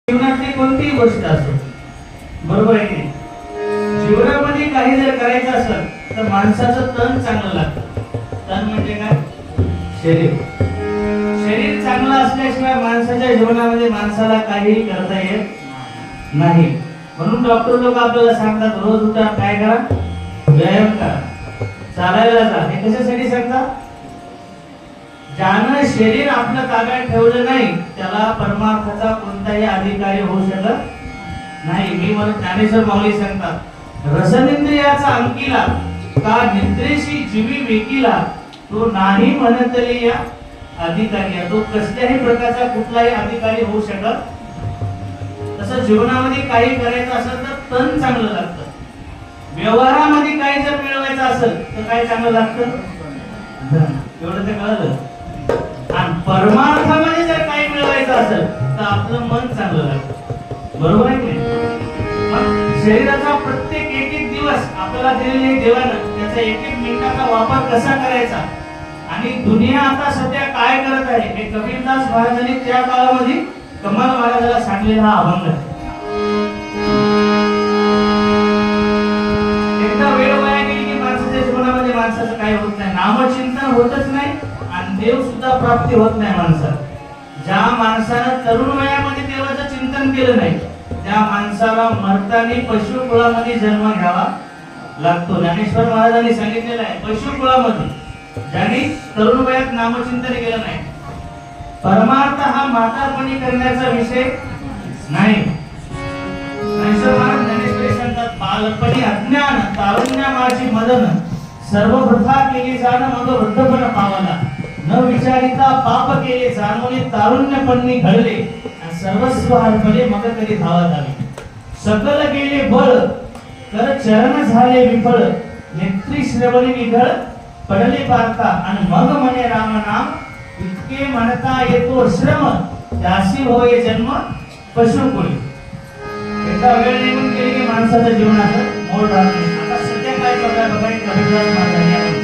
जीवनातली कोणतीही गोष्ट असो, बरोबर आहे की जीवनामध्ये काही जर करायचं असेल तर माणसाचं तन चांगलं लागतं. तन म्हणजे काय? शरीर. शरीर चांगलं असल्याशिवाय माणसाच्या जीवनामध्ये माणसाला काहीही करता येत नाही. म्हणून डॉक्टर लोक आपल्याला सांगतात रोज उठा, काय करा, व्यायाम करा, चालायला जा. हे कशासाठी सांगतात? ज्यानं शरीर आपल्या ताब्यात ठेवलं नाही त्याला परमार्थाचा कोणताही अधिकारी होऊ शकत नाही. मी म्हणत ज्ञानेश्वर माऊली सांगतात, रसनिंद्रियाचा अंकीला का निद्रेशी जीवी वेकीला तो नाही म्हणतली या अधिकारी. तो कसल्याही प्रकारचा कुठलाही अधिकारी होऊ शकत. तसं जीवनामध्ये काही करायचं असेल तर तन चांगलं लागतं. व्यवहारामध्ये काही जर मिळवायचं असेल तर काय चांगलं लागतं? एवढं ते कळलं. आणि परमार्थामध्ये जर काही मिळवायचं असेल तर आपलं मन चांगलं लागतं. बरोबर आहे की नाही? शरीराचा प्रत्येक एक एक दिवस आपल्याला दिलेले देवानं त्याचा एक एक मिनिटाचा वापर कसा करायचा आणि दुनिया आता सध्या काय करत आहे हे कबीरदास महाराजांनी त्या काळामध्ये कमाल महाराजाला सांगलेला हा अभंग आहे. एकदा वेळ वाया गेली की माणसाच्या जीवनामध्ये माणसाचं काय होत नाही, नामचिंतन होतच नाही आणि देव सुद्धा प्राप्ती होत नाही माणसाला. ज्या माणसानं तरुण वयामध्ये देवाचं चिंतन केलं नाही त्या माणसाला मरताना पशु कुळामध्ये जन्म घ्यावा लागतो. ज्ञानेश्वर महाराजांनी सांगितलेलं आहे, पशु कुळामध्ये ज्यांनी तरुण वयात नामचिंतन केलं नाही. परमार्थ हा म्हातारपणी करण्याचा विषय नाही. ज्ञानेश्वर महाराज ज्ञानेश्वरी सांगतात, बालपणी अज्ञान तारुण्या माझी मदन सर्व वृथा केली जाण मग वृद्धपण पावला न विचारिता पाप केले जाणवले तारुण्यपणी घडले आणि सर्वस्व हरपले मग कधी धावा झाली. सकल गेले बळ कर चरण झाले विफळ नेत्री श्रवणी निघळ पडले पारता आणि मग म्हणे राम नाम इतके म्हणता येतो श्रम त्यासी होय जन्म पशुकुळी. एकदा वेळ निघून गेली की माणसाच्या जीवनाचं मोड राहत नाही. आता सध्या काय चालू आहे बघा, कबीरदास महाराजांनी